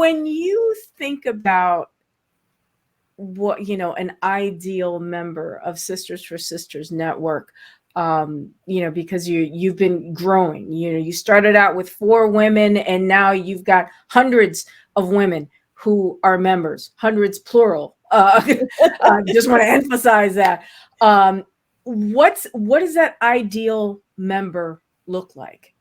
when you think about what, an ideal member of Sisters for Sisters Network, because you've been growing, you started out with 4 women and now you've got hundreds of women who are members, hundreds plural. I just want to emphasize that. What does that ideal member look like?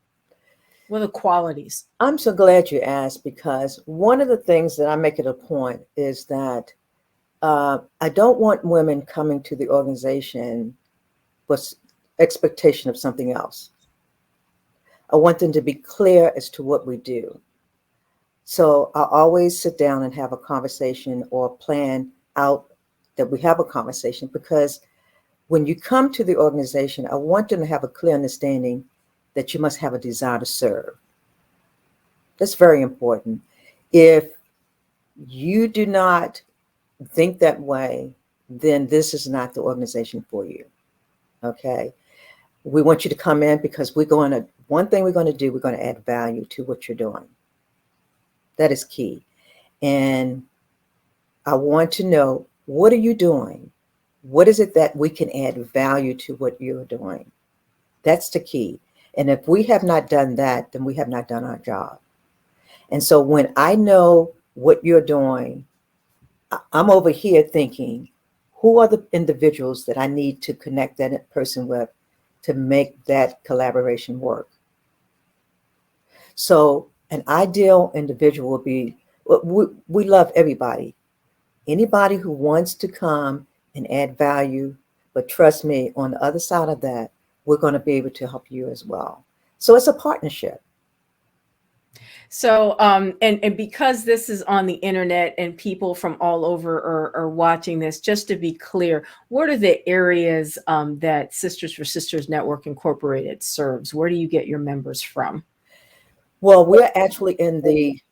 What are the qualities? I'm so glad you asked, because one of the things that I make it a point is that I don't want women coming to the organization with expectation of something else. I want them to be clear as to what we do. So I always sit down and have a conversation or plan out that we have a conversation, because when you come to the organization, I want them to have a clear understanding that you must have a desire to serve. That's very important. If you do not think that way, then this is not the organization for you. Okay. We want you to come in because one thing we're going to do, we're going to add value to what you're doing. That is key. And I want to know, what are you doing? What is it that we can add value to what you're doing? That's the key. And if we have not done that, then we have not done our job. And so when I know what you're doing, I'm over here thinking, who are the individuals that I need to connect that person with to make that collaboration work? So an ideal individual will be, we love everybody. Anybody who wants to come and add value, but trust me, on the other side of that, we're going to be able to help you as well. So it's a partnership. So, and because this is on the internet and people from all over are watching this, just to be clear, what are the areas that Sisters for Sisters Network Incorporated serves? Where do you get your members from? Well, we're actually in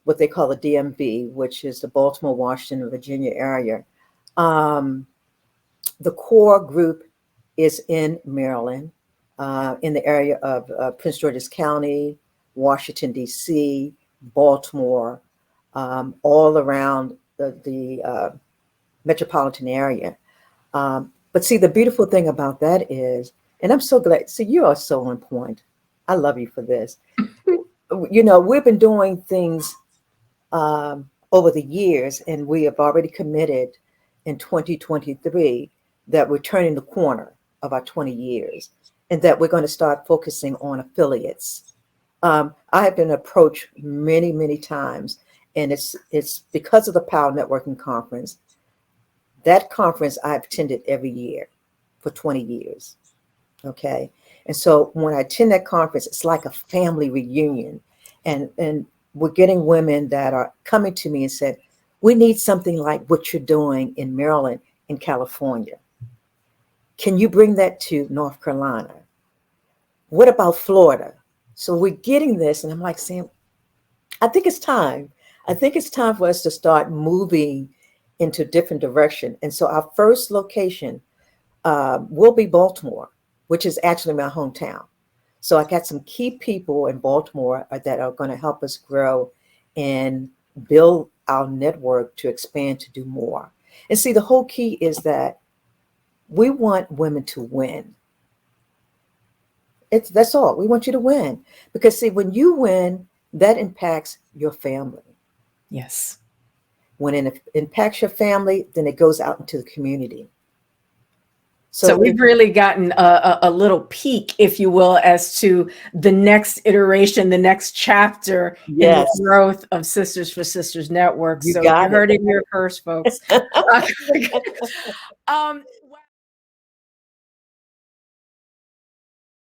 what they call the DMV, which is the Baltimore, Washington, Virginia area. The core group is in Maryland, in the area of Prince George's County, Washington, D.C., Baltimore, all around the metropolitan area. But see, the beautiful thing about that is, and I'm so glad, see, you are so on point. I love you for this. We've been doing things over the years, and we have already committed in 2023 that we're turning the corner of our 20 years and that we're going to start focusing on affiliates. I have been approached many, many times, and it's because of the Power Networking Conference. That conference I've attended every year for 20 years. Okay. And so when I attend that conference, it's like a family reunion. And we're getting women that are coming to me and said, we need something like what you're doing in Maryland and California. Can you bring that to North Carolina? What about Florida? So we're getting this, and I'm like saying, I think it's time. I think it's time for us to start moving into a different direction. And so our first location will be Baltimore, which is actually my hometown. So I got some key people in Baltimore that are going to help us grow and build our network to expand, to do more. And see, the whole key is that we want women to win. That's all. We want you to win. Because see, when you win, that impacts your family. Yes. When it impacts your family, then it goes out into the community. So we've really gotten a little peek, if you will, as to the next iteration, the next chapter in the growth of Sisters for Sisters Network. So you heard it here first, folks.